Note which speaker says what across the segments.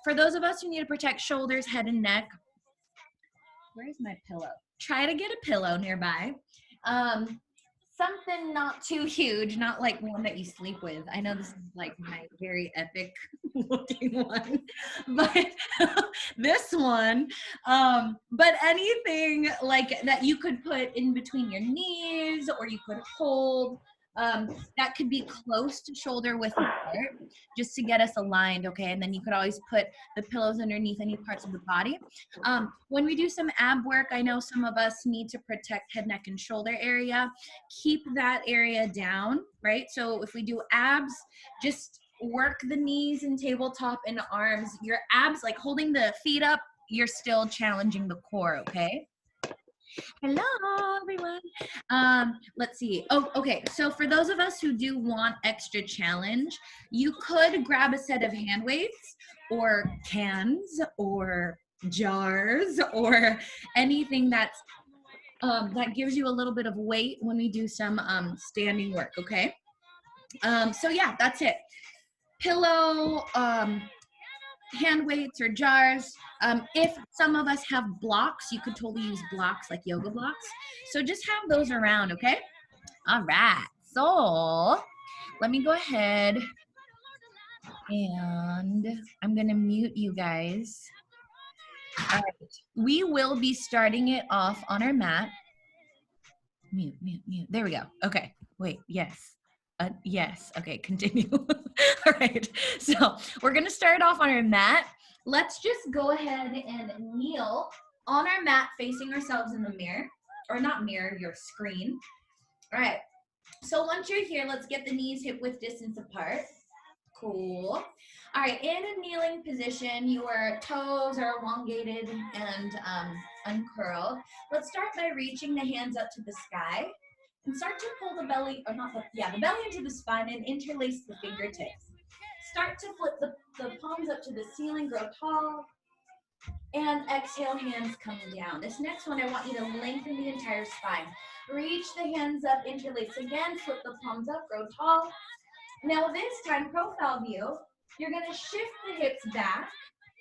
Speaker 1: For those of us who need to protect shoulders, head and neck, where's my pillow? Try to get a pillow nearby. Something not too huge, not like one that you sleep with. I know this is like my very epic looking one, but this one, but anything like that you could put in between your knees or you could hold, that could be close to shoulder width apart just to get us aligned, okay? And then you could always put the pillows underneath any parts of the body. When we do some ab work, I know some of us need to protect head, neck, and shoulder area. Keep that area down, right? So if we do abs, just work the knees and tabletop and arms. Your abs, like holding the feet up, you're still challenging the core, okay? Hello, everyone. Let's see. Oh, okay. So for those of us who do want extra challenge, you could grab a set of hand weights or cans or jars or anything that's that gives you a little bit of weight when we do some standing work, okay? So yeah, that's it. Pillow, hand weights or jars. If some of us have blocks, you could totally use blocks like yoga blocks. So just have those around, okay? All right, so let me go ahead and I'm gonna mute you guys. All right, we will be starting it off on our mat. Mute. There we go. Okay, wait, yes. Yes, okay, continue. All right, so we're gonna start off on our mat. Let's just go ahead and kneel on our mat facing ourselves in the mirror, or not mirror, your screen. All right, so once you're here, let's get the knees hip width distance apart. Cool. All right, in a kneeling position, your toes are elongated and uncurled. Let's start by reaching the hands up to the sky. And start to pull the belly, or not the, the belly into the spine and interlace the fingertips. Start to flip the palms up to the ceiling, grow tall. And exhale, hands coming down. This next one, I want you to lengthen the entire spine. Reach the hands up, interlace again, flip the palms up, grow tall. Now this time, profile view, you're gonna shift the hips back,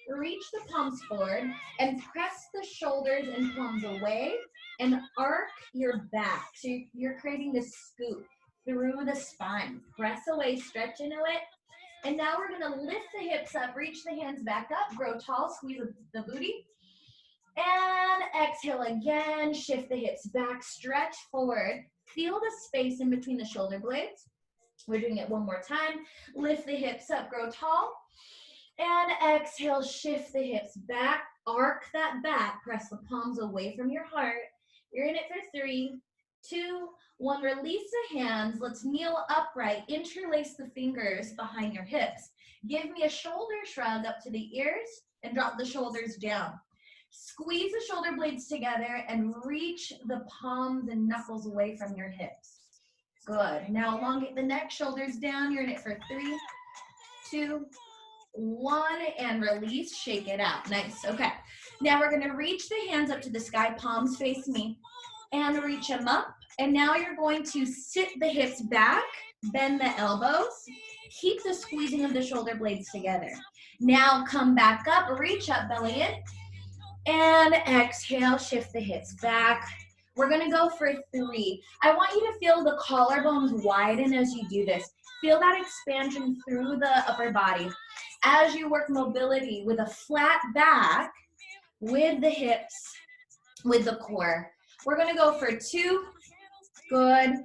Speaker 1: reach the palms forward, and press the shoulders and palms away, and arc your back. So you're creating this scoop through the spine. Press away, stretch into it. And now we're gonna lift the hips up, reach the hands back up, grow tall, squeeze the booty. And exhale again, shift the hips back, stretch forward. Feel the space in between the shoulder blades. We're doing it one more time. Lift the hips up, grow tall. And exhale, shift the hips back, arc that back, press the palms away from your heart. You're in it for 3, 2, 1. Release the hands. Let's kneel upright. Interlace the fingers behind your hips. Give me a shoulder shrug up to the ears and drop the shoulders down. Squeeze the shoulder blades together and reach the palms and knuckles away from your hips. Good. Now elongate the neck, shoulders down. You're in it for 3, 2, 1, and release, shake it out. Nice, okay. Now we're gonna reach the hands up to the sky, palms face me, and reach them up. And now you're going to sit the hips back, bend the elbows, keep the squeezing of the shoulder blades together. Now come back up, reach up, belly in, and exhale, shift the hips back. We're gonna go for 3. I want you to feel the collarbones widen as you do this. Feel that expansion through the upper body. As you work mobility with a flat back, with the hips, with the core. We're gonna go for 2. Good.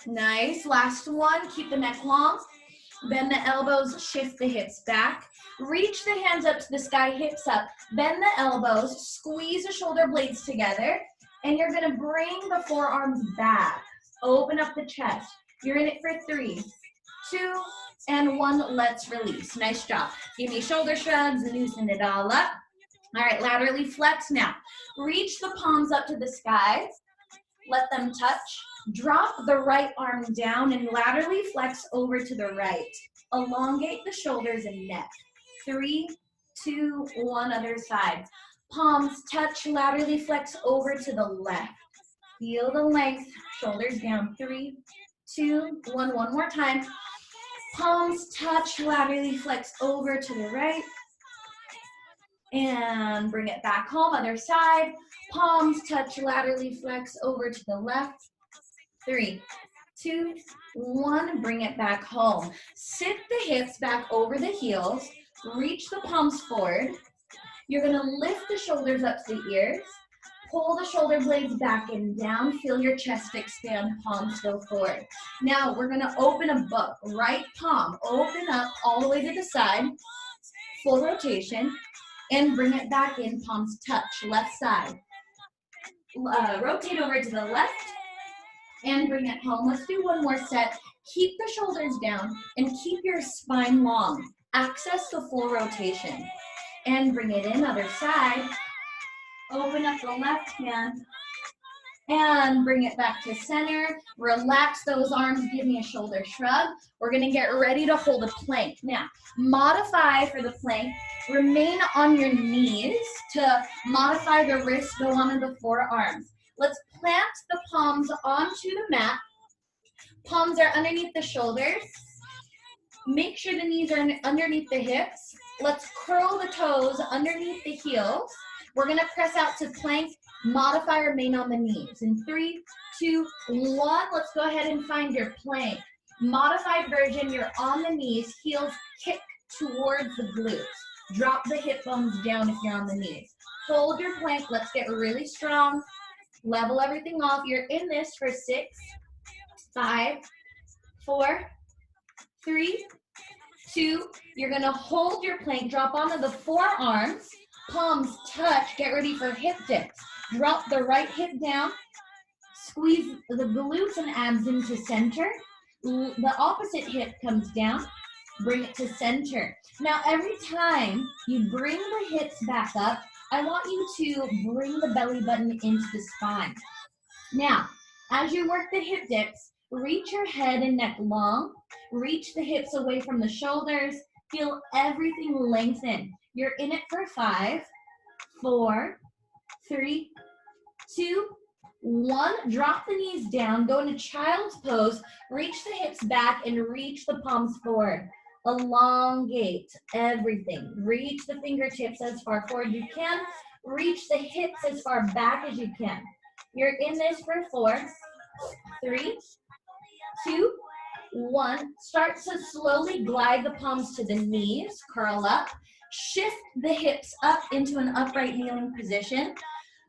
Speaker 1: Nice. Last one. Keep the neck long. Bend the elbows, shift the hips back. Reach the hands up to the sky, hips up. Bend the elbows, squeeze the shoulder blades together, and you're gonna bring the forearms back. Open up the chest. You're in it for 3, 2, and 1. Let's release. Nice job. Give me shoulder shrugs, loosen it all up. All right, laterally flex now. Reach the palms up to the sky. Let them touch. Drop the right arm down and laterally flex over to the right. Elongate the shoulders and neck. 3, 2, 1, other side. Palms touch, laterally flex over to the left. Feel the length, shoulders down. 3, 2, 1, one more time. Palms touch, laterally flex over to the right. And bring it back home, other side. Palms touch, laterally flex over to the left. 3, 2, 1, bring it back home. Sit the hips back over the heels. Reach the palms forward. You're gonna lift the shoulders up to the ears. Pull the shoulder blades back and down. Feel your chest expand, palms go forward. Now we're gonna open a book. Right palm, open up all the way to the side. Full rotation. And bring it back in, palms touch, left side. Rotate over to the left and bring it home. Let's do one more set. Keep the shoulders down and keep your spine long. Access the full rotation. And bring it in, other side. Open up the left hand and bring it back to center. Relax those arms, give me a shoulder shrug. We're gonna get ready to hold a plank. Now, modify for the plank. Remain on your knees to modify the wrists, go onto the forearms. Let's plant the palms onto the mat. Palms are underneath the shoulders. Make sure the knees are underneath the hips. Let's curl the toes underneath the heels. We're gonna press out to plank. Modify, remain on the knees. In 3, 2, 1, let's go ahead and find your plank. Modified version, you're on the knees, heels kick towards the glutes. Drop the hip bones down if you're on the knees. Hold your plank, let's get really strong. Level everything off. You're in this for 6, 5, 4, 3, 2. You're gonna hold your plank, drop onto the forearms, palms touch, get ready for hip dips. Drop the right hip down, squeeze the glutes and abs into center. The opposite hip comes down, bring it to center. Now every time you bring the hips back up, I want you to bring the belly button into the spine. Now, as you work the hip dips, reach your head and neck long, reach the hips away from the shoulders, feel everything lengthen. You're in it for 5, 4, 3, 2, 1. Drop the knees down, go into child's pose, reach the hips back and reach the palms forward. Elongate everything. Reach the fingertips as far forward you can. Reach the hips as far back as you can. You're in this for 4, 3, 2, 1. Start to slowly glide the palms to the knees, curl up. Shift the hips up into an upright kneeling position.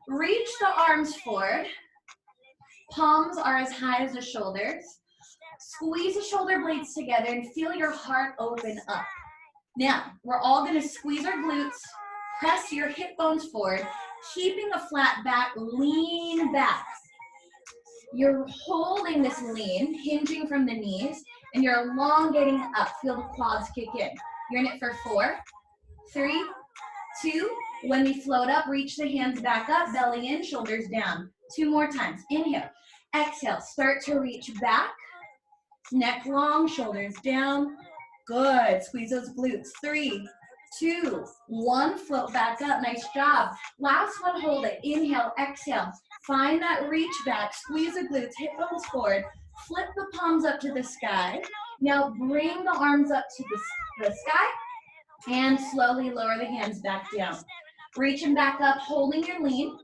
Speaker 1: Reach the arms forward. Palms are as high as the shoulders. Squeeze the shoulder blades together and feel your heart open up. Now, we're all gonna squeeze our glutes, press your hip bones forward, keeping a flat back, lean back. You're holding this lean, hinging from the knees, and you're elongating up. Feel the quads kick in. You're in it for 4, 3, 2. When we float up, reach the hands back up, belly in, shoulders down. 2 more times. Inhale. Exhale. Start to reach back. Neck long, shoulders down. Good. Squeeze those glutes. 3, 2, 1. Float back up. Nice job. Last one, hold it. Inhale, exhale. Find that reach back. Squeeze the glutes, hip bones forward. Flip the palms up to the sky. Now bring the arms up to the sky and slowly lower the hands back down. Reaching back up, holding your lean.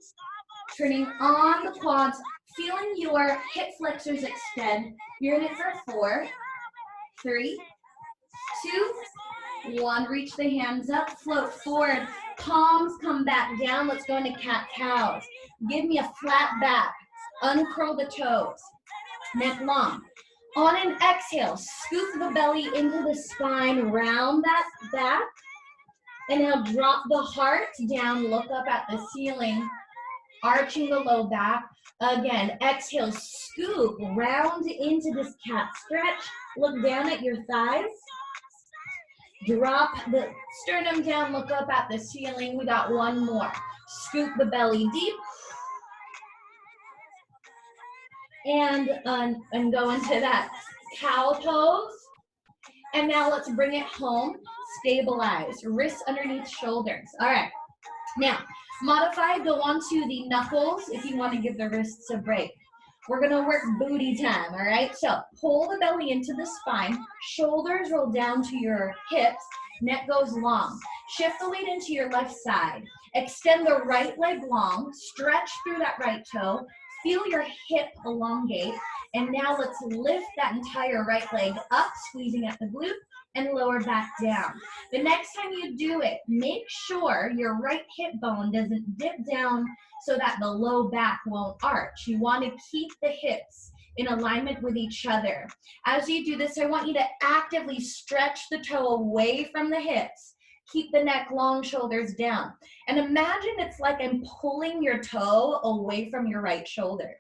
Speaker 1: Turning on the quads, feeling your hip flexors extend. You're in it for 4, 3, 2, 1. Reach the hands up, float forward. Palms come back down. Let's go into cat-cows. Give me a flat back. Uncurl the toes. Neck long. On an exhale, scoop the belly into the spine, round that back. And now drop the heart down, look up at the ceiling, arching the low back. Again, exhale, scoop, round into this cat stretch. Look down at your thighs. Drop the sternum down, look up at the ceiling. We got one more. Scoop the belly deep. And go into that cow pose. And now let's bring it home. Stabilize, wrists underneath shoulders. All right, now modify, go onto the knuckles if you want to give the wrists a break. We're gonna work booty time, all right? So pull the belly into the spine, shoulders roll down to your hips, neck goes long. Shift the weight into your left side. Extend the right leg long, stretch through that right toe, feel your hip elongate, and now let's lift that entire right leg up, squeezing at the glute, and lower back down. The next time you do it, make sure your right hip bone doesn't dip down so that the low back won't arch. You want to keep the hips in alignment with each other. As you do this, I want you to actively stretch the toe away from the hips. Keep the neck long, shoulders down. And imagine it's like I'm pulling your toe away from your right shoulder.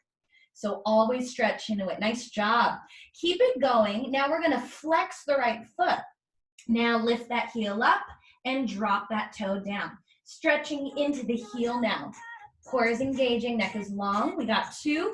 Speaker 1: So always stretch into it. Nice job. Keep it going. Now we're gonna flex the right foot. Now lift that heel up and drop that toe down. Stretching into the heel now. Core is engaging, neck is long. We got 2.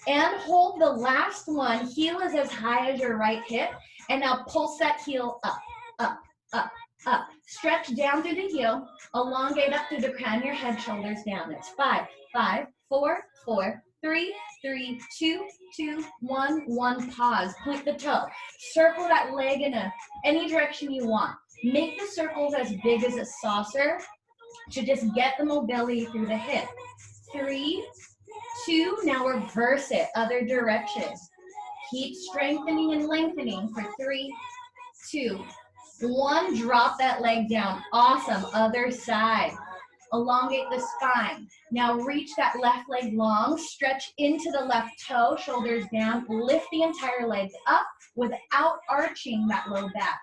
Speaker 1: And hold the last one. Heel is as high as your right hip. And now pulse that heel up, up, up, up. Stretch down through the heel. Elongate up through the crown of your head, shoulders down. It's 5, 5, 4, 4, 3, 3, 2, 2, 1, 1. Pause. Point the toe. Circle that leg in any direction you want. Make the circles as big as a saucer to just get the mobility through the hip. 3, 2. Now reverse it. Other direction. Keep strengthening and lengthening for 3, 2, 1. Drop that leg down. Awesome. Other side. Elongate the spine. Now reach that left leg long, stretch into the left toe, shoulders down, lift the entire leg up without arching that low back.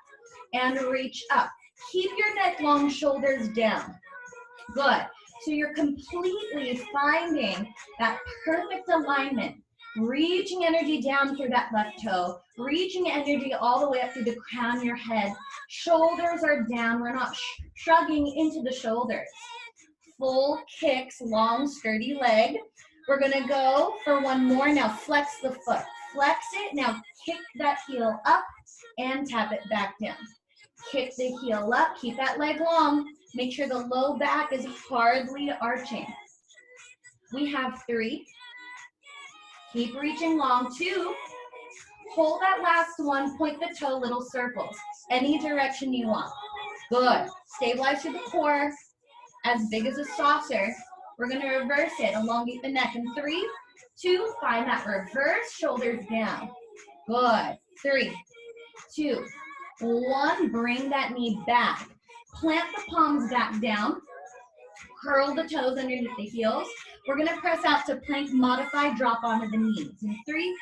Speaker 1: And reach up. Keep your neck long, shoulders down. Good. So you're completely finding that perfect alignment. Reaching energy down through that left toe, reaching energy all the way up through the crown of your head. Shoulders are down. We're not shrugging into the shoulders. Full kicks, long, sturdy leg. We're gonna go for one more. Now flex the foot. Flex it. Now kick that heel up and tap it back down. Kick the heel up. Keep that leg long. Make sure the low back is hardly arching. We have 3. Keep reaching long. 2. Hold that last one. Point the toe, little circles. Any direction you want. Good. Stabilize through the core. As big as a saucer. We're going to reverse it. Elongate the neck in 3, 2. Find that reverse. Shoulders down. Good. 3, 2, 1. Bring that knee back. Plant the palms back down. Curl the toes underneath the heels. We're going to press out to plank, modify, drop onto the knees. In 3,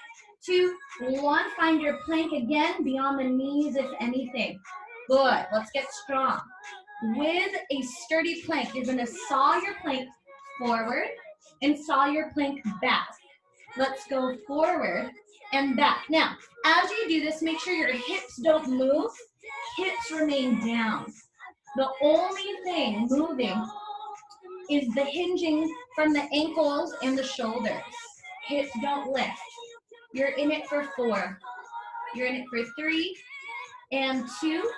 Speaker 1: 2, 1. Find your plank again, beyond the knees if anything. Good. Let's get strong. With a sturdy plank, you're going to saw your plank forward and saw your plank back. Let's go forward and back. Now, as you do this, make sure your hips don't move. Hips remain down. The only thing moving is the hinging from the ankles and the shoulders. Hips don't lift. You're in it for 4. You're in it for 3 and 2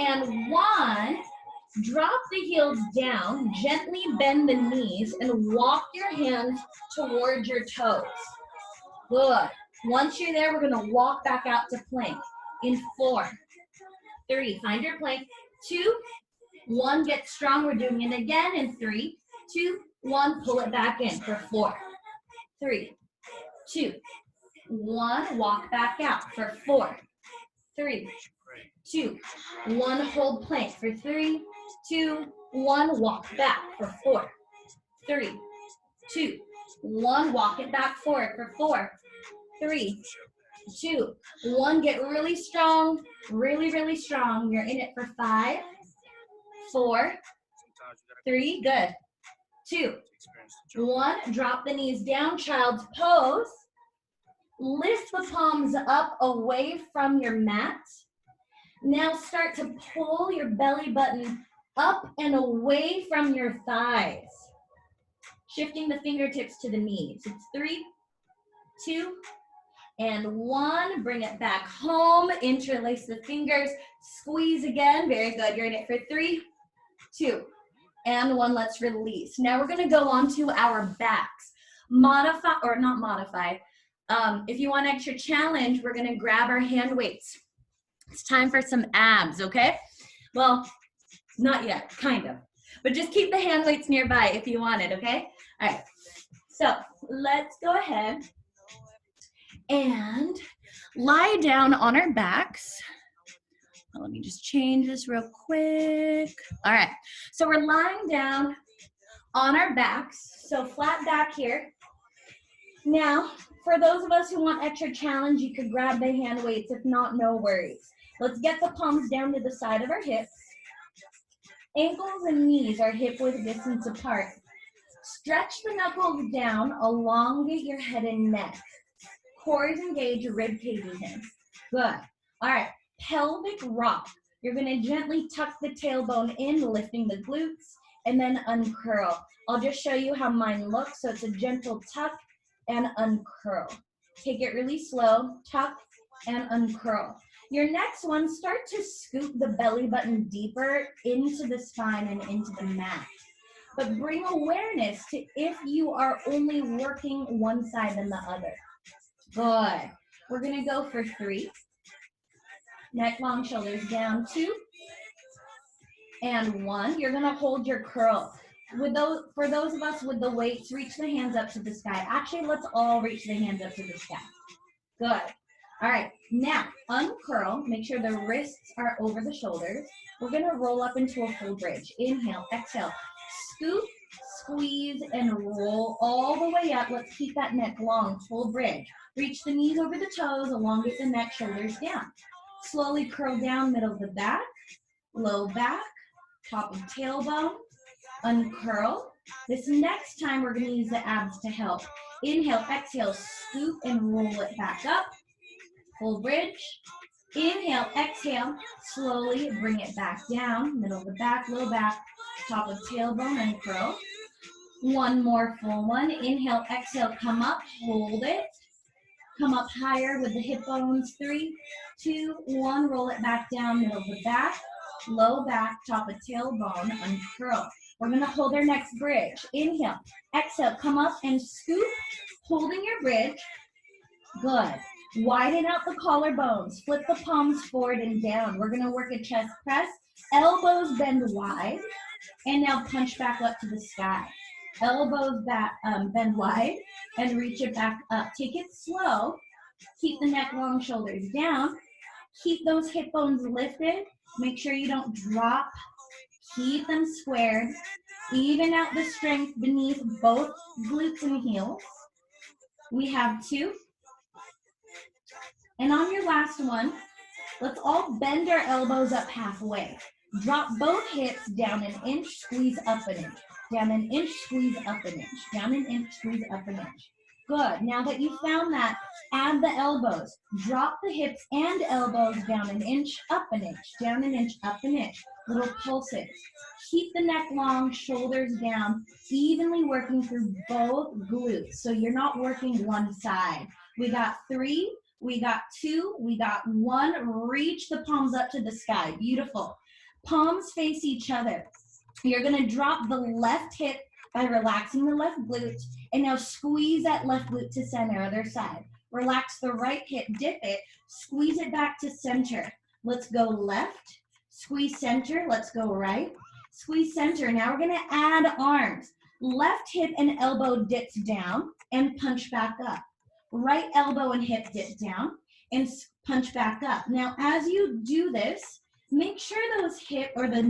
Speaker 1: and 1. Drop the heels down, gently bend the knees, and walk your hands towards your toes. Good. Once you're there, we're gonna walk back out to plank. In 4, 3, find your plank. 2, 1, get strong. We're doing it again. In 3, 2, 1, pull it back in for 4, 3, 2, 1, walk back out for 4, 3, 2, 1, hold plank for 3, 2, 1, walk back for 4, 3, 2, 1, walk it back forward for 4, 3, 2, 1, get really strong, really, really strong. You're in it for 5, 4, 3, good, 2, 1, drop the knees down, child's pose. Lift the palms up away from your mat. Now start to pull your belly button up and away from your thighs. Shifting the fingertips to the knees. It's 3, 2, and 1. Bring it back home. Interlace the fingers. Squeeze again. Very good. You're in it for 3, 2, and 1. Let's release. Now we're going to go on to our backs.
Speaker 2: Modify, or not modify, if you want extra challenge, we're gonna grab our hand weights. It's time for some abs, okay? Well, not yet, kind of. But just keep the hand weights nearby if you want it, okay? All right, so let's go ahead and lie down on our backs. Let me just change this real quick. All right, so we're lying down on our backs, so flat back here. Now, for those of us who want extra challenge, you could grab the hand weights. If not, no worries. Let's get the palms down to the side of our hips. Ankles and knees are hip width distance apart. Stretch the knuckles down, elongate your head and neck. Cores engage, rib cages in. Good. All right, pelvic rock. You're gonna gently tuck the tailbone in, lifting the glutes, and then uncurl. I'll just show you how mine looks. So it's a gentle tuck and uncurl. Take it really slow, tuck and uncurl. Your next one, start to scoop the belly button deeper into the spine and into the mat. But bring awareness to if you are only working one side than the other. Good. We're gonna go for 3. Neck long, shoulders down, 2, and 1. You're gonna hold your curl. For those of us with the weights, reach the hands up to the sky. Actually, let's all reach the hands up to the sky. Good. All right, now uncurl. Make sure the wrists are over the shoulders. We're gonna roll up into a full bridge. Inhale, exhale. Scoop, squeeze, and roll all the way up. Let's keep that neck long, full bridge. Reach the knees over the toes, elongate the neck, shoulders down. Slowly curl down, middle of the back, low back, top of tailbone, uncurl. This next time, we're gonna use the abs to help. Inhale, exhale, scoop and roll it back up. Full bridge. Inhale, exhale, slowly bring it back down, middle of the back, low back, top of tailbone, uncurl. One more full one. Inhale, exhale, come up, hold it. Come up higher with the hip bones. 3, 2, 1, roll it back down, middle of the back, low back, top of tailbone, uncurl. We're gonna hold our next bridge. Inhale, exhale, come up and scoop, holding your bridge. Good. Widen out the collarbones. Flip the palms forward and down. We're gonna work a chest press. Elbows bend wide. And now punch back up to the sky. Elbows back, bend wide and reach it back up. Take it slow. Keep the neck long, shoulders down. Keep those hip bones lifted. Make sure you don't drop. Keep them squared. Even out the strength beneath both glutes and heels. We have 2. And on your last one, let's all bend our elbows up halfway. Drop both hips down an inch, squeeze up an inch. Down an inch, squeeze up an inch. Down an inch, squeeze up an inch. Good. Now that you found that, add the elbows. Drop the hips and elbows down an inch, up an inch. Down an inch, up an inch. Little pulses. Keep the neck long, shoulders down, evenly working through both glutes. So you're not working one side. We got 3. We got 2, we got 1. Reach the palms up to the sky. Beautiful. Palms face each other. You're gonna drop the left hip by relaxing the left glute, and now squeeze that left glute to center, other side. Relax the right hip, dip it, squeeze it back to center. Let's go left, squeeze center, let's go right, squeeze center. Now we're gonna add arms. Left hip and elbow dips down and punch back up. Right elbow and hip dip down and punch back up. Now, as you do this, make sure those the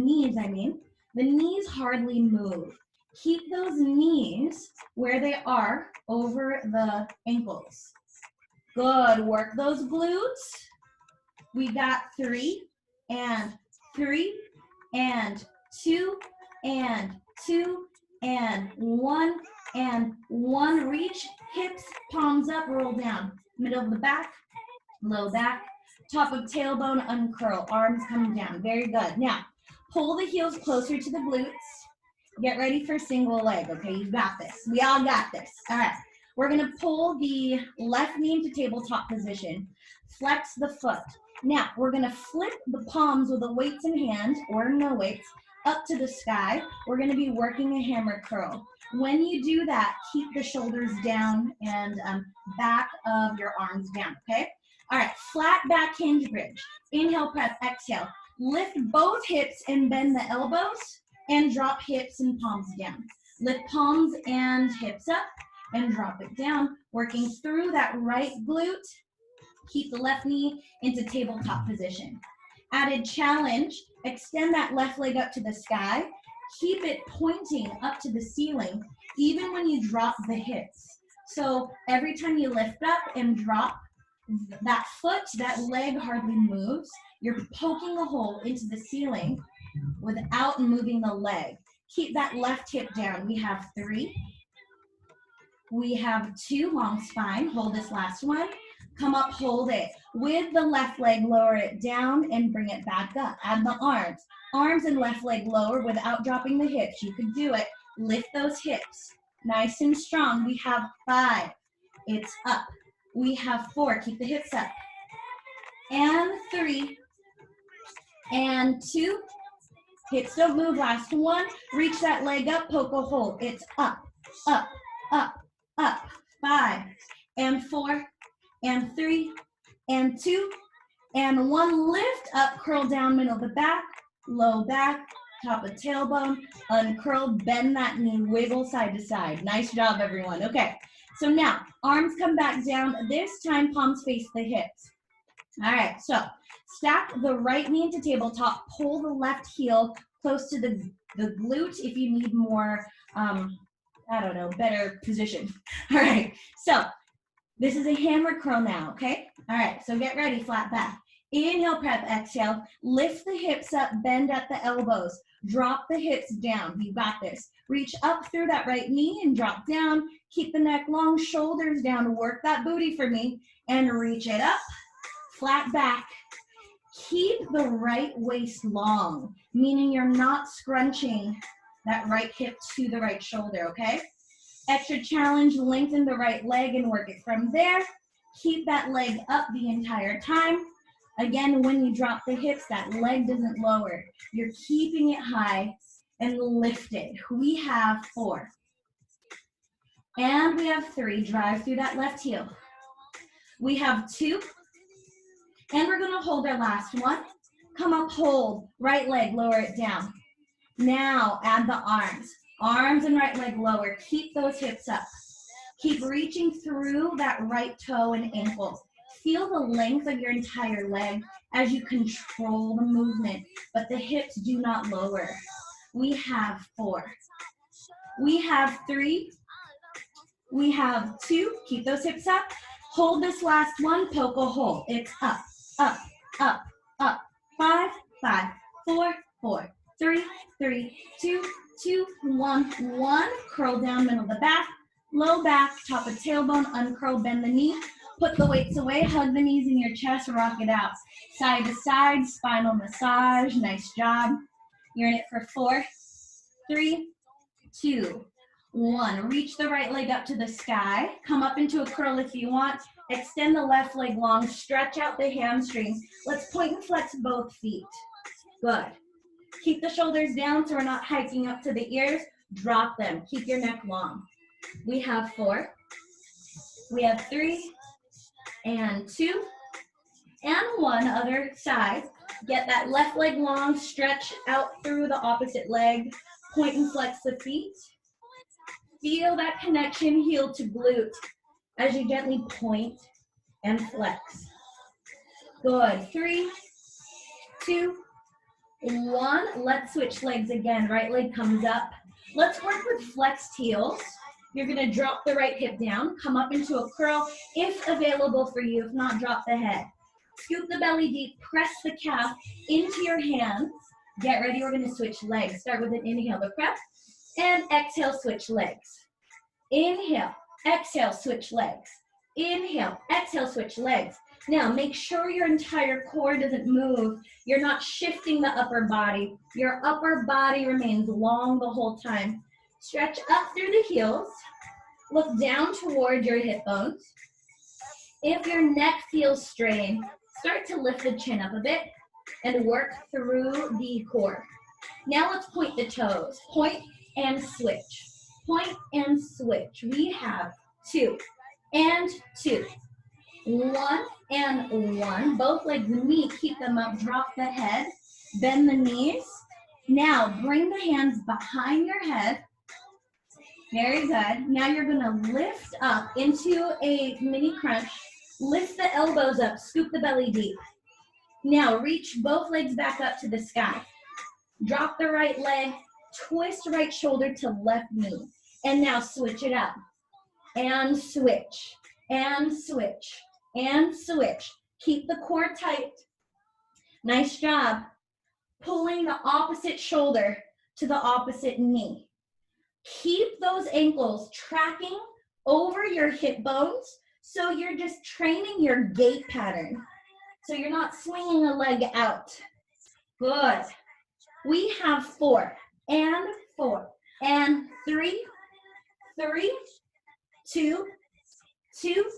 Speaker 2: knees hardly move. Keep those knees where they are over the ankles. Good, work those glutes. We got 3 and 3 and 2 and 2 and 1 and 1. Reach, hips, palms up, roll down. Middle of the back, low back, top of tailbone, uncurl, arms come down. Very good. Now, pull the heels closer to the glutes. Get ready for single leg, okay? You got this. We all got this. All right. We're gonna pull the left knee into tabletop position. Flex the foot. Now, we're gonna flip the palms with the weights in hand, or no weights, up to the sky. We're gonna be working a hammer curl. When you do that, keep the shoulders down and back of your arms down, okay? All right, flat back hinge bridge. Inhale, press, exhale. Lift both hips and bend the elbows and drop hips and palms down. Lift palms and hips up and drop it down, working through that right glute. Keep the left knee into tabletop position. Added challenge, extend that left leg up to the sky. Keep it pointing up to the ceiling, even when you drop the hips. So every time you lift up and drop that foot, that leg hardly moves. You're poking a hole into the ceiling without moving the leg. Keep that left hip down. We have 3. We have 2, long spine. Hold this last one. Come up, hold it. With the left leg, lower it down and bring it back up. Add the arms. Arms and left leg lower without dropping the hips. You could do it. Lift those hips. Nice and strong. We have 5. It's up. We have 4. Keep the hips up. And 3. And 2. Hips don't move. Last one. Reach that leg up. Poke a hole. It's up, up, up, up. 5. And 4. And 3. And 2. And 1. Lift up. Curl down. Middle of the back. Low back. Top of tailbone. Uncurl. Bend that knee. Wiggle side to side. Nice job, everyone. Okay. So now, arms come back down. This time, palms face the hips. All right, so stack the right knee into tabletop. Pull the left heel close to the glute if you need more, I don't know, better position. All right, so this is a hammer curl now, okay? All right, so get ready, flat back. Inhale, prep, exhale. Lift the hips up, bend at the elbows. Drop the hips down. You got this. Reach up through that right knee and drop down. Keep the neck long, shoulders down. Work that booty for me. And reach it up. Flat back. Keep the right waist long, meaning you're not scrunching that right hip to the right shoulder, okay? Extra challenge, lengthen the right leg and work it from there. Keep that leg up the entire time. Again, when you drop the hips, that leg doesn't lower. You're keeping it high and lifted. We have 4. And we have 3. Drive through that left heel. We have 2. And we're gonna hold our last one. Come up, hold. Right leg, lower it down. Now add the arms. Arms and right leg lower. Keep those hips up. Keep reaching through that right toe and ankle. Feel the length of your entire leg as you control the movement, but the hips do not lower. We have 4. We have 3. We have 2. Keep those hips up. Hold this last one, poke a hole. It's up, up, up, up. 5, 5, 4, 4, 3, 3, 2, 2, 1, 1. Curl down, middle of the back, low back, top of tailbone, uncurl, bend the knee. Put the weights away, hug the knees in your chest, rock it out. Side to side, spinal massage, nice job. You're in it for 4, 3, 2, 1. Reach the right leg up to the sky. Come up into a curl if you want. Extend the left leg long, stretch out the hamstrings. Let's point and flex both feet. Good. Keep the shoulders down so we're not hiking up to the ears. Drop them, keep your neck long. We have 4, we have 3, and 2, and 1, other side. Get that left leg long, stretch out through the opposite leg, point and flex the feet. Feel that connection, heel to glute, as you gently point and flex. Good, 3, 2, 1. Let's switch legs again. Right leg comes up. Let's work with flexed heels. You're gonna drop the right hip down, come up into a curl, if available for you. If not, drop the head. Scoop the belly deep, press the calf into your hands. Get ready, we're gonna switch legs. Start with an inhale to prep, and exhale, switch legs. Inhale, exhale, switch legs. Inhale, exhale, switch legs. Now, make sure your entire core doesn't move. You're not shifting the upper body. Your upper body remains long the whole time. Stretch up through the heels. Look down toward your hip bones. If your neck feels strained, start to lift the chin up a bit and work through the core. Now let's point the toes. Point and switch. Point and switch. We have 2 and 2. 1 and 1. Both legs meet. Keep them up. Drop the head. Bend the knees. Now bring the hands behind your head. Very good. Now you're going to lift up into a mini crunch. Lift the elbows up. Scoop the belly deep. Now reach both legs back up to the sky. Drop the right leg. Twist right shoulder to left knee. And now switch it up. And switch. And switch. And switch. Keep the core tight. Nice job. Pulling the opposite shoulder to the opposite knee. Keep those ankles tracking over your hip bones so you're just training your gait pattern. So you're not swinging a leg out. Good. We have 4 and 4 and 3, 3, 2, 2,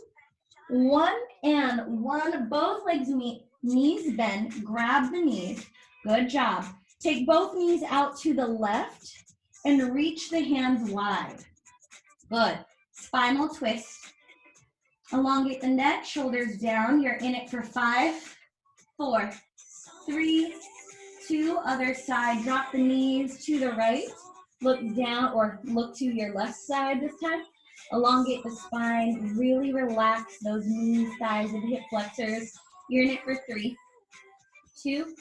Speaker 2: 1 and 1. Both legs meet, knees bend, grab the knees. Good job. Take both knees out to the left and reach the hands wide. Good. Spinal twist. Elongate the neck, shoulders down. You're in it for 5, 4, 3, 2. Other side. Drop the knees to the right. Look down or look to your left side this time. Elongate the spine. Really relax those knees, thighs, and hip flexors. You're in it for 3, 2,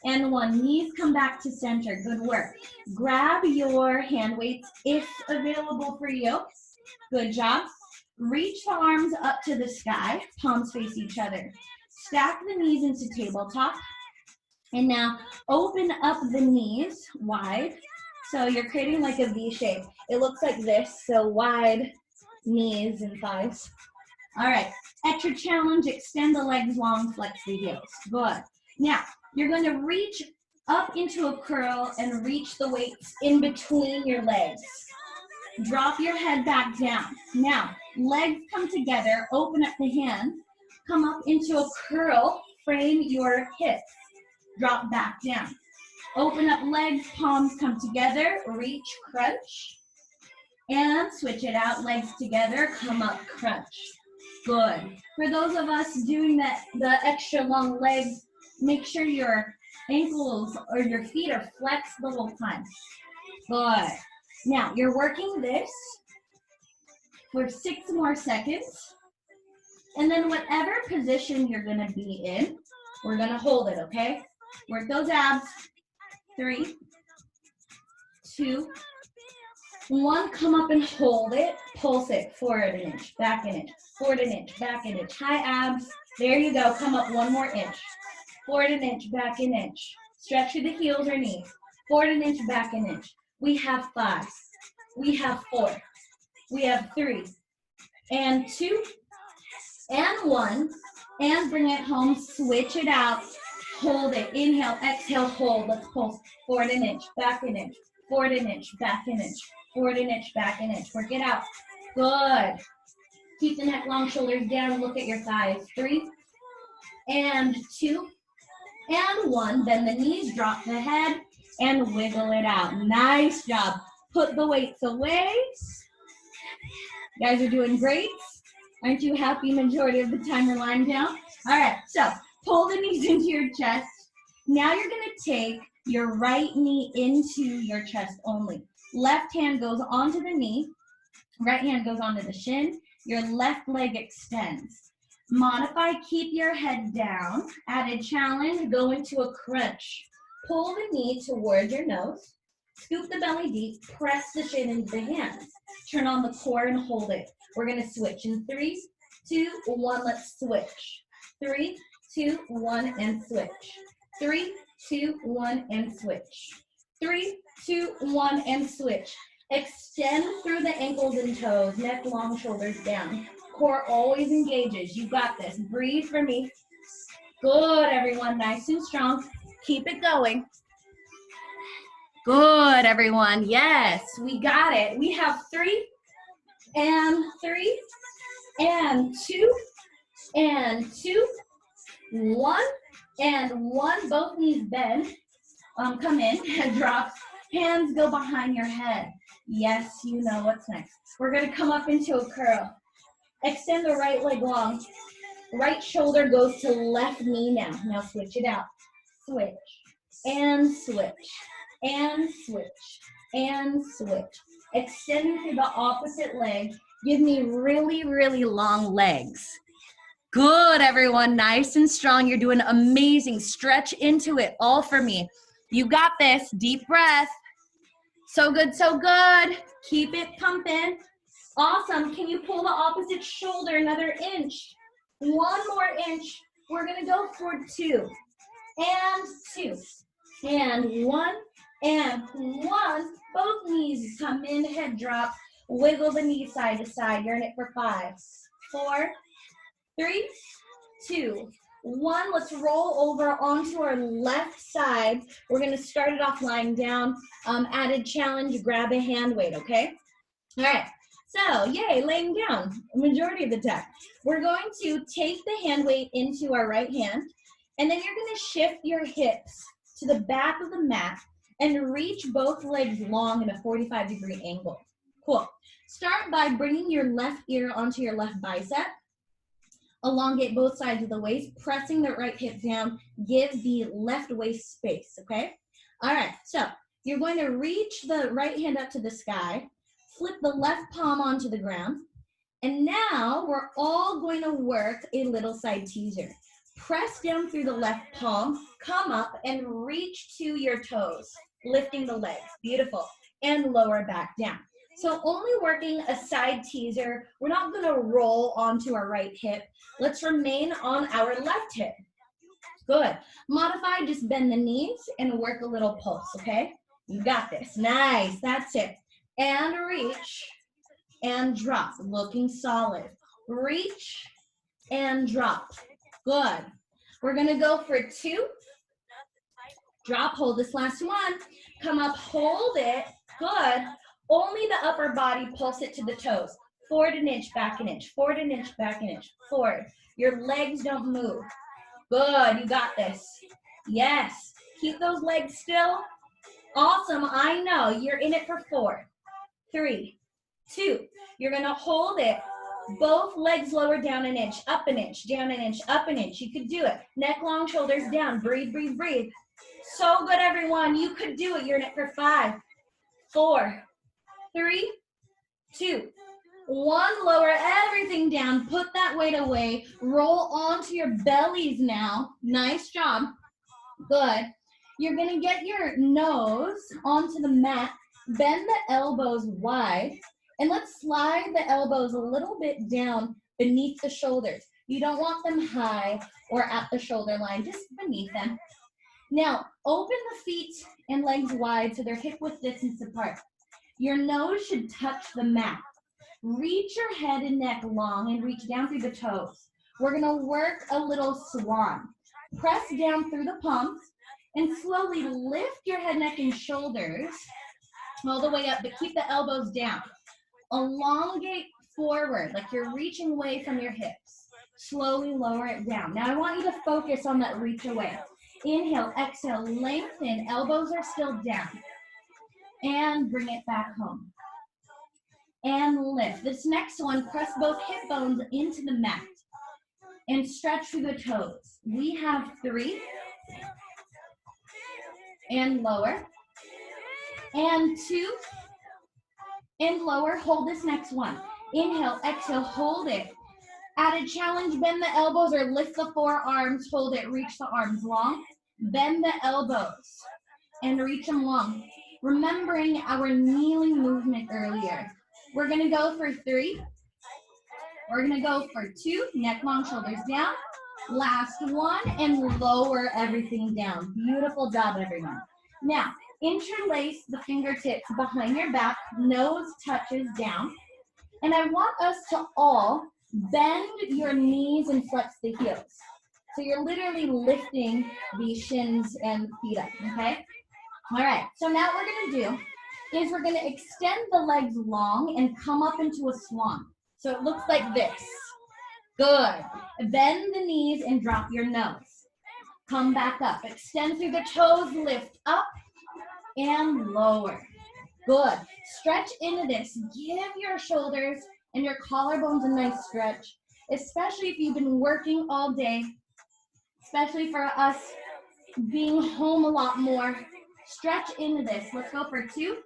Speaker 2: and 1. Knees come back to center. Good work. Grab your hand weights if available for you. Good job. Reach the arms up to the sky. Palms face each other. Stack the knees into tabletop. And now open up the knees wide. So you're creating like a V shape. It looks like this. So wide knees and thighs. All right. Extra challenge. Extend the legs long. Flex the heels. Good. Now, you're going to reach up into a curl and reach the weights in between your legs. Drop your head back down. Now, legs come together. Open up the hand. Come up into a curl. Frame your hips. Drop back down. Open up legs. Palms come together. Reach, crunch. And switch it out. Legs together. Come up, crunch. Good. For those of us doing the extra long legs, make sure your ankles or your feet are flexed the whole time. Good. Now, you're working this for 6 more seconds. And then whatever position you're going to be in, we're going to hold it, okay? Work those abs. 3, 2, 1. Come up and hold it. Pulse it. Forward an inch, back an inch, forward an inch, back an inch. High abs. There you go. Come up 1 more inch. Forward an inch, back an inch. Stretch to the heels or knees. Forward an inch, back an inch. We have 5. We have 4. We have 3. And 2. And 1. And bring it home. Switch it out. Hold it. Inhale, exhale, hold. Let's pulse. Forward an inch, back an inch. Forward an inch, back an inch. Forward an inch, back an inch. Work it out. Good. Keep the neck long, shoulders down. Look at your thighs. 3. And 2. And 1. Then the knees, drop the head, and wiggle it out. Nice job. Put the weights away. You guys are doing great. Aren't you happy majority of the time you're lying down? All right, so pull the knees into your chest. Now you're going to take your right knee into your chest only. Left hand goes onto the knee. Right hand goes onto the shin. Your left leg extends. Modify, keep your head down. Added challenge, go into a crunch. Pull the knee towards your nose. Scoop the belly deep. Press the shin into the hands. Turn on the core and hold it. We're going to switch in 3, 2, 1. Let's switch. 3, 2, 1, and switch. 3, 2, 1, and switch. 3, 2, 1, and switch. Extend through the ankles and toes. Neck long, shoulders down. Core always engages. You got this. Breathe for me. Good, everyone. Nice and strong. Keep it going. Good, everyone. Yes, we got it. We have 3 and 3 and 2 and 2, 1 and 1. Both knees bend. Come in, head drops, hands go behind your head. Yes, you know what's next. We're gonna come up into a curl. Extend the right leg long. Right shoulder goes to left knee now. Now switch it out. Switch, and switch, and switch, and switch. Extending through the opposite leg. Give me really, really long legs. Good, everyone. Nice and strong. You're doing amazing. Stretch into it. All for me. You got this. Deep breath. So good, so good. Keep it pumping. Awesome. Can you pull the opposite shoulder another inch? One more inch. We're going to go for 2. And 2. And 1. And 1. Both knees come in, head drop. Wiggle the knee side to side. You're in it for 5, 4, 3, 2, 1. Let's roll over onto our left side. We're going to start it off lying down. Added challenge, grab a hand weight, okay? All right. So, yay, laying down, majority of the time. We're going to take the hand weight into our right hand, and then you're going to shift your hips to the back of the mat and reach both legs long in a 45-degree angle. Cool. Start by bringing your left ear onto your left bicep. Elongate both sides of the waist, pressing the right hip down. Give the left waist space, okay? All right, so you're going to reach the right hand up to the sky, flip the left palm onto the ground, and now we're all going to work a little side teaser. Press down through the left palm, come up and reach to your toes, lifting the legs. Beautiful. And lower back down. So only working a side teaser. We're not going to roll onto our right hip. Let's remain on our left hip. Good. Modify, just bend the knees and work a little pulse, okay? You got this. Nice. That's it. And reach and drop. Looking solid. Reach and drop. Good. We're going to go for 2. Drop, hold this last one. Come up, hold it. Good. Only the upper body, pulse it to the toes. Forward an inch, back an inch. Forward an inch, back an inch. Forward. Your legs don't move. Good, you got this. Yes. Keep those legs still. Awesome, I know. You're in it for 4, 3, 2. You're going to hold it. Both legs lower down an inch, up an inch, down an inch, up an inch. You could do it. Neck long, shoulders down. Breathe, breathe, breathe. So good, everyone. You could do it. You're in it for 5, 4, 3, 2, 1. Lower everything down. Put that weight away. Roll onto your bellies now. Nice job. Good. You're going to get your nose onto the mat. Bend the elbows wide. And let's slide the elbows a little bit down beneath the shoulders. You don't want them high or at the shoulder line, just beneath them. Now, open the feet and legs wide so they're hip width distance apart. Your nose should touch the mat. Reach your head and neck long and reach down through the toes. We're going to work a little swan. Press down through the palms and slowly lift your head, neck, and shoulders all the way up, but keep the elbows down. Elongate forward, like you're reaching away from your hips. Slowly lower it down. Now I want you to focus on that reach away. Inhale, exhale, lengthen. Elbows are still down. And bring it back home. And lift. This next one, press both hip bones into the mat. And stretch through the toes. We have 3. And lower. And 2. And lower. Hold this next one. Inhale, exhale, hold it. Add a challenge, bend the elbows or lift the forearms, hold it, reach the arms long. Bend the elbows and reach them long. Remembering our kneeling movement earlier. We're gonna go for 3. We're gonna go for 2, neck long, shoulders down. Last one, and lower everything down. Beautiful job, everyone. Now, interlace the fingertips behind your back, nose touches down. And I want us to all bend your knees and flex the heels. So you're literally lifting the shins and feet up, okay? All right, so now what we're gonna do is we're gonna extend the legs long and come up into a swan. So it looks like this. Good. Bend the knees and drop your nose. Come back up. Extend through the toes, lift up and lower. Good. Stretch into this. Give your shoulders and your collarbones a nice stretch, especially if you've been working all day, especially for us being home a lot more. Stretch into this. Let's go for 2.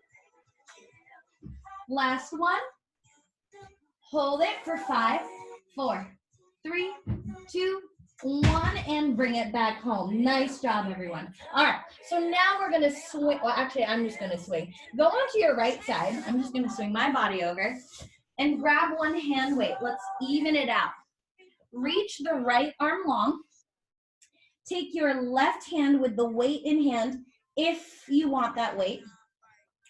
Speaker 2: Last one. Hold it for 5, 4, 3, 2, 1, and bring it back home. Nice job, everyone. All right, so now we're gonna swing. Well, actually, I'm just gonna swing. Go onto your right side. I'm just gonna swing my body over and grab one hand weight. Let's even it out. Reach the right arm long. Take your left hand with the weight in hand, if you want that weight,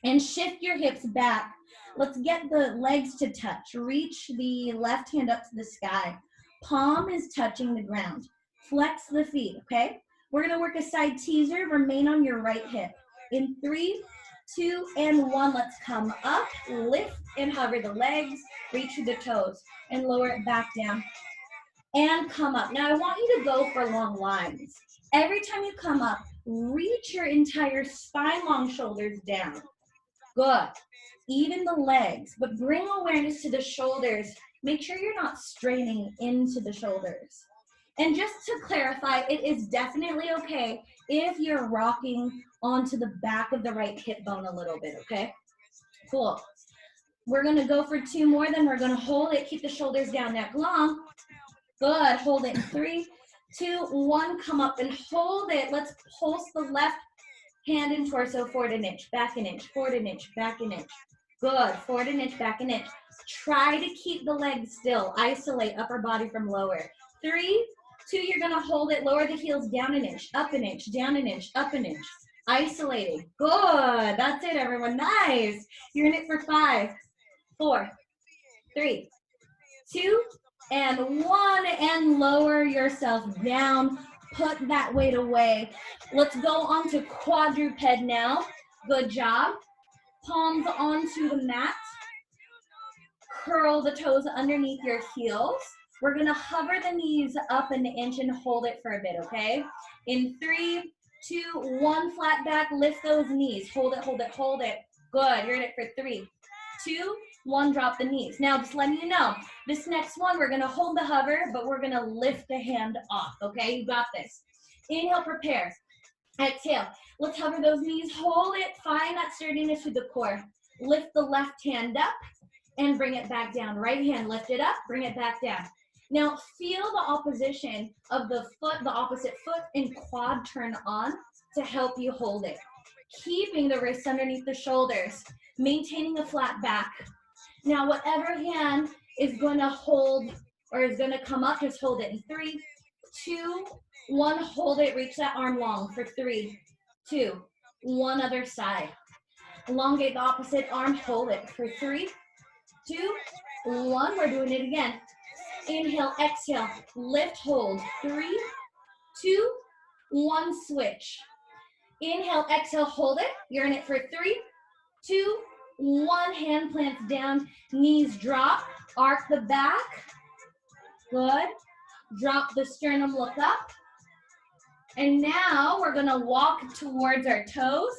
Speaker 2: and shift your hips back. Let's get the legs to touch. Reach the left hand up to the sky. Palm is touching the ground. Flex the feet, okay? We're gonna work a side teaser. Remain on your right hip. In 3, 2, and 1, let's come up, lift and hover the legs, reach through the toes, and lower it back down. And come up. Now I want you to go for long lines. Every time you come up, reach your entire spine, long shoulders down. Good. Even the legs, but bring awareness to the shoulders. Make sure you're not straining into the shoulders. And just to clarify, it is definitely okay if you're rocking onto the back of the right hip bone a little bit, okay? Cool. We're gonna go for 2 more, then we're gonna hold it, keep the shoulders down, neck long. Good, hold it in 3, 2, 1, come up and hold it. Let's pulse the left hand and torso forward an inch, back an inch, forward an inch, back an inch. Good, forward an inch, back an inch. Try to keep the legs still. Isolate upper body from lower. 3, 2, you're gonna hold it, lower the heels down an inch, up an inch, down an inch, up an inch. Isolating, good, that's it everyone, nice. You're in it for 5, 4, 3, 2, and 1, and lower yourself down. Put that weight away. Let's go on to quadruped now. Good job. Palms onto the mat. Curl the toes underneath your heels. We're gonna hover the knees up an inch and hold it for a bit, okay? In 3, 2, 1, flat back, lift those knees. Hold it, hold it, hold it. Good, you're in it for 3, 2, 1, drop the knees. Now, just letting you know, this next one, we're gonna hold the hover, but we're gonna lift the hand off, okay? You got this. Inhale, prepare. Exhale. Let's hover those knees, hold it, find that sturdiness through the core. Lift the left hand up and bring it back down. Right hand, lift it up, bring it back down. Now, feel the opposition of the foot, the opposite foot, and quad turn on to help you hold it. Keeping the wrists underneath the shoulders, maintaining a flat back. Now, whatever hand is going to hold or is going to come up, just hold it in 3, 2, 1, hold it, reach that arm long for 3, 2, 1, other side. Elongate the opposite arm, hold it for 3, 2, 1, we're doing it again. Inhale, exhale, lift, hold, 3, 2, 1, switch. Inhale, exhale, hold it. You're in it for 3, 2, 1, hand plants down, knees drop, arc the back. Good. Drop the sternum, look up. And now we're gonna walk towards our toes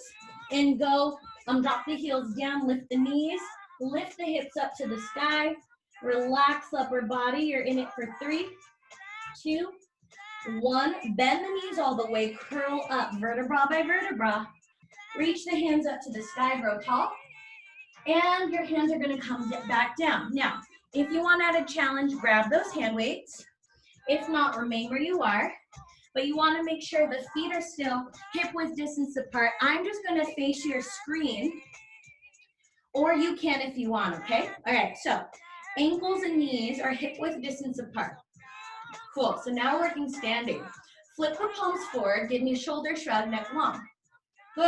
Speaker 2: and go, drop the heels down, lift the knees, lift the hips up to the sky, relax upper body. You're in it for 3, 2, 1, bend the knees all the way, curl up, vertebra by vertebra. Reach the hands up to the sky, grow tall. And your hands are gonna come back down. Now, if you want to add a challenge, grab those hand weights. If not, remain where you are. But you wanna make sure the feet are still hip width distance apart. I'm just gonna face your screen, or you can if you want, okay? All right, so ankles and knees are hip width distance apart. Cool, so now we're working standing. Flip the palms forward, give me a shoulder shrug, neck long. Good,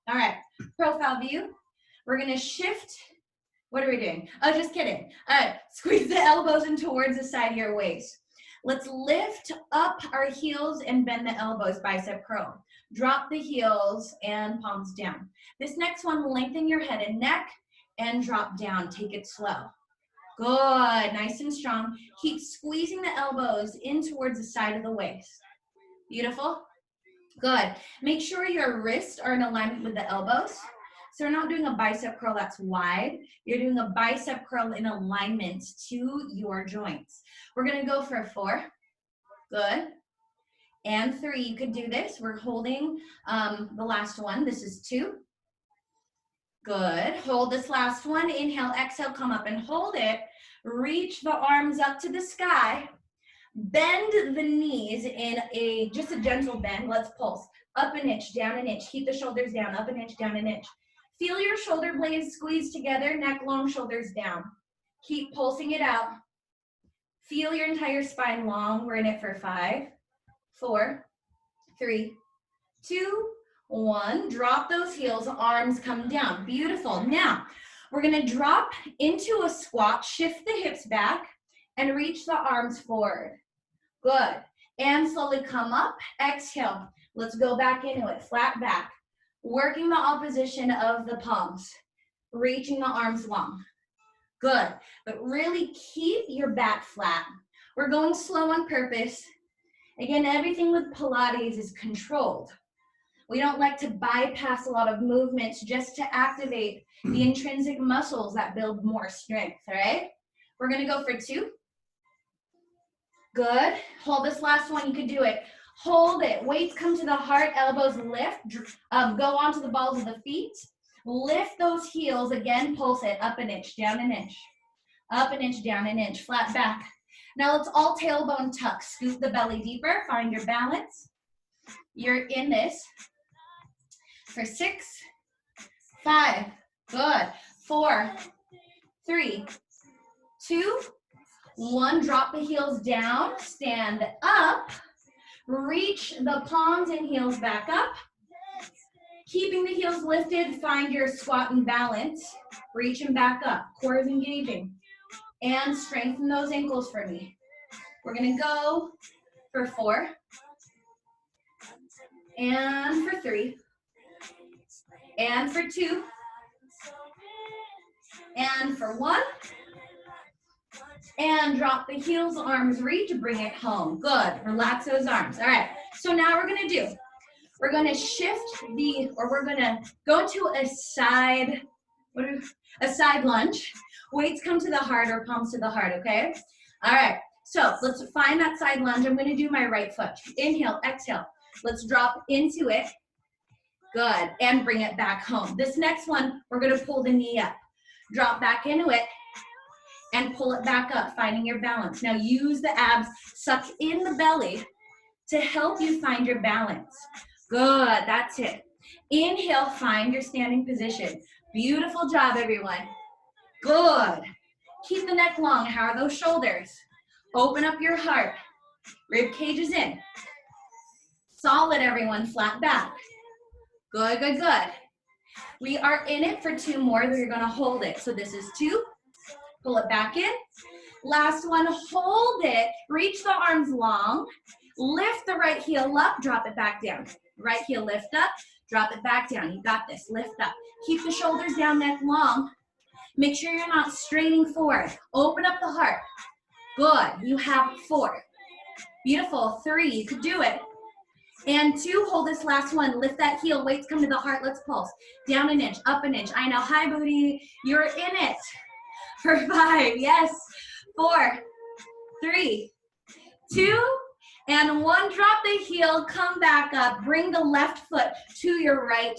Speaker 2: all right, profile view. We're gonna shift, what are we doing? Oh, just kidding. All right, squeeze the elbows in towards the side of your waist. Let's lift up our heels and bend the elbows, bicep curl. Drop the heels and palms down. This next one, lengthen your head and neck and drop down, take it slow. Good, nice and strong. Keep squeezing the elbows in towards the side of the waist. Beautiful. Good. Make sure your wrists are in alignment with the elbows. So you're not doing a bicep curl that's wide. You're doing a bicep curl in alignment to your joints. We're going to go for 4. Good. And 3. You could do this. We're holding the last one. This is 2. Good. Hold this last one. Inhale, exhale, come up and hold it. Reach the arms up to the sky. Bend the knees in just a gentle bend. Let's pulse. Up an inch, down an inch. Keep the shoulders down. Up an inch, down an inch. Feel your shoulder blades squeeze together. Neck long, shoulders down. Keep pulsing it out. Feel your entire spine long. We're in it for 5, 4, 3, 2, 1. Drop those heels. Arms come down. Beautiful. Now, we're going to drop into a squat. Shift the hips back and reach the arms forward. Good. And slowly come up. Exhale. Let's go back into it. Flat back. Working the opposition of the palms. Reaching the arms long. Good. But really keep your back flat. We're going slow on purpose. Again, everything with Pilates is controlled. We don't like to bypass a lot of movements just to activate the intrinsic muscles that build more strength, all right? We're going to go for 2. Good. Hold this last one. You can do it. Hold it. Weights come to the heart. Elbows lift. Go onto the balls of the feet. Lift those heels. Again, pulse it. Up an inch, down an inch. Up an inch, down an inch. Flat back. Now let's all tailbone tuck. Scoop the belly deeper. Find your balance. You're in this for 6, 5. Good. 4, 3, 2, 1. Drop the heels down. Stand up. Reach the palms and heels back up. Keeping the heels lifted, find your squat and balance. Reach them back up. Core is engaging. And strengthen those ankles for me. We're going to go for 4. And for 3. And for 2. And for 1. And drop the heels, arms reach, bring it home. Good. Relax those arms. All right. So now we're going to shift we're going to go to a side lunge. Weights come to the heart or palms to the heart, okay? All right. So let's find that side lunge. I'm going to do my right foot. Inhale, exhale. Let's drop into it. Good. And bring it back home. This next one, we're going to pull the knee up. Drop back into it. And pull it back up, finding your balance. Now use the abs, suck in the belly to help you find your balance. Good, that's it. Inhale, find your standing position. Beautiful job, everyone. Good. Keep the neck long. How are those shoulders? Open up your heart. Rib cage is in. Solid, everyone. Flat back. Good, good, good. We are in it for 2 more. We're going to hold it. So this is 2. Pull it back in. Last one, hold it. Reach the arms long. Lift the right heel up, drop it back down. Right heel lift up, drop it back down. You got this, lift up. Keep the shoulders down, neck long. Make sure you're not straining forward. Open up the heart. Good, you have 4. Beautiful, 3, you could do it. And 2, hold this last one. Lift that heel, weights come to the heart, let's pulse. Down an inch, up an inch. I know, hi booty, you're in it. For 5, yes. 4, 3, 2, and 1. Drop the heel, come back up. Bring the left foot to your right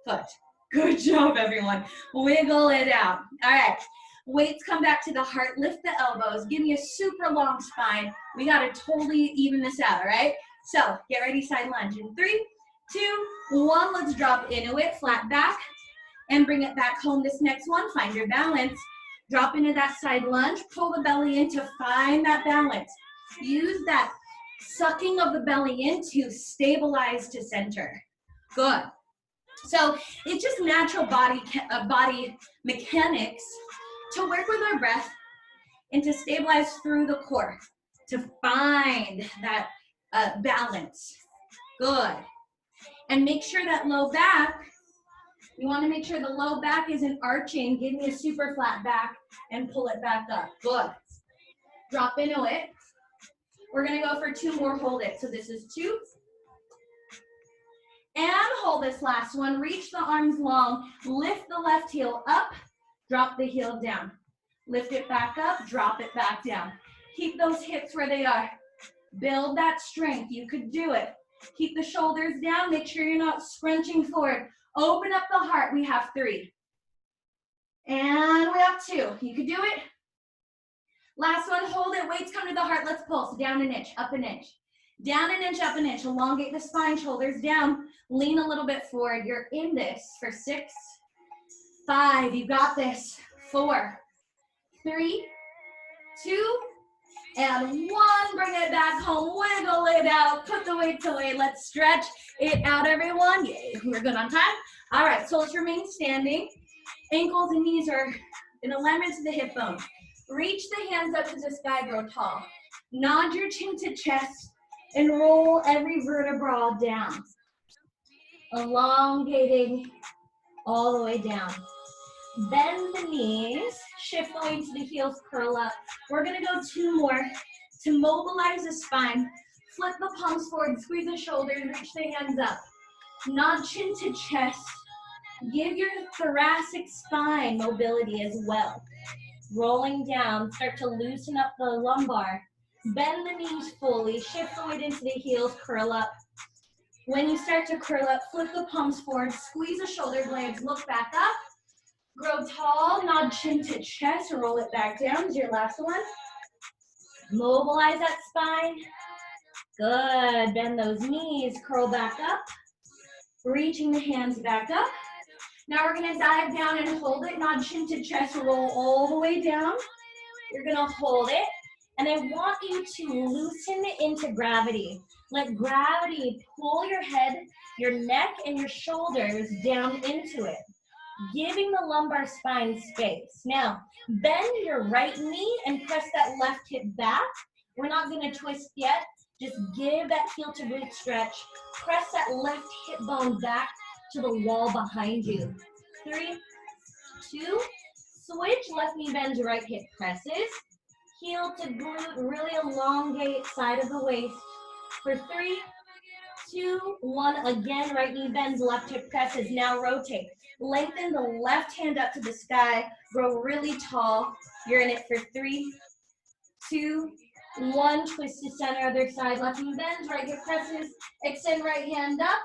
Speaker 2: foot. Good job, everyone. Wiggle it out. All right. Weights come back to the heart. Lift the elbows. Give me a super long spine. We got to totally even this out, all right? So get ready, side lunge. In 3, 2, 1. Let's drop into it. Flat back. And bring it back home. This next one, find your balance. Drop into that side lunge, pull the belly in to find that balance. Use that sucking of the belly in to stabilize to center. Good. So it's just natural body mechanics to work with our breath and to stabilize through the core, to find that balance. Good. And make sure that low back, you want to make sure the low back isn't arching. Give me a super flat back and pull it back up. Good. Drop into it. We're going to go for 2 more. Hold it. So this is 2. And hold this last one. Reach the arms long. Lift the left heel up. Drop the heel down. Lift it back up. Drop it back down. Keep those hips where they are. Build that strength. You could do it. Keep the shoulders down. Make sure you're not scrunching forward. Open up the heart. We have 3. And we have 2. You could do it. Last one. Hold it. Weights come to the heart. Let's pulse. Down an inch. Up an inch. Down an inch. Up an inch. Elongate the spine. Shoulders down. Lean a little bit forward. You're in this for 6, 5. You got this. 4, 3, 2, and 1. Bring it back home. Wiggle it out. Put the weights away. Let's stretch it out, everyone. Yay. We're good on time. All right, so let's remain standing. Ankles and knees are in alignment to the hip bone. Reach the hands up to the sky. Grow tall. Nod your chin to chest and roll every vertebra down. Elongating all the way down. Bend the knees, shift the weight to the heels, curl up. We're gonna go 2 more to mobilize the spine. Flip the palms forward, squeeze the shoulders, reach the hands up. Nod chin to chest. Give your thoracic spine mobility as well. Rolling down, start to loosen up the lumbar. Bend the knees fully, shift the weight into the heels, curl up. When you start to curl up, flip the palms forward, squeeze the shoulder blades, look back up. Grow tall, nod chin to chest, roll it back down is your last one. Mobilize that spine. Good, bend those knees, curl back up. Reaching the hands back up. Now we're gonna dive down and hold it, nod chin to chest, roll all the way down. You're gonna hold it, and I want you to loosen into gravity. Let gravity pull your head, your neck, and your shoulders down into it, giving the lumbar spine space. Now, bend your right knee and press that left hip back. We're not gonna twist yet. Just give that heel to glute stretch. Press that left hip bone back to the wall behind you. 3, 2, switch. Left knee bends, right hip presses. Heel to glute, really elongate side of the waist. For 3, 2, 1. Again, right knee bends, left hip presses. Now rotate. Lengthen the left hand up to the sky. Grow really tall. You're in it for 3, 2, 1. Twist to center, other side. Left knee bends, right hip presses. Extend right hand up.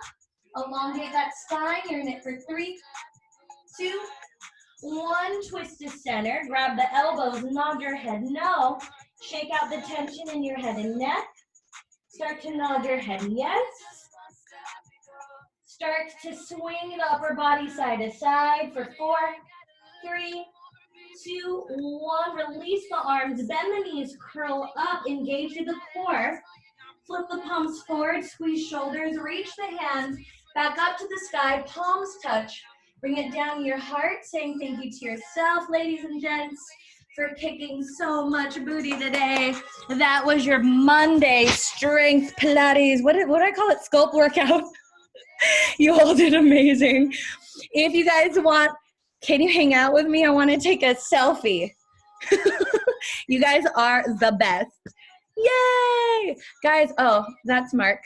Speaker 2: Elongate that spine. You're in it for 3, 2, 1. Twist to center. Grab the elbows. Nod your head no. Shake out the tension in your head and neck. Start to nod your head yes. Start to swing the upper body side to side for 4, 3, 2, 1. Release the arms. Bend the knees. Curl up. Engage through the core. Flip the palms forward. Squeeze shoulders. Reach the hands back up to the sky. Palms touch. Bring it down to your heart. Saying thank you to yourself, ladies and gents, for kicking so much booty today. That was your Monday strength Pilates. What do I call it? Sculpt workout. You all did amazing. If you guys want, can you hang out with me? I want to take a selfie. You guys are the best. Yay! Guys, oh, that's Mark.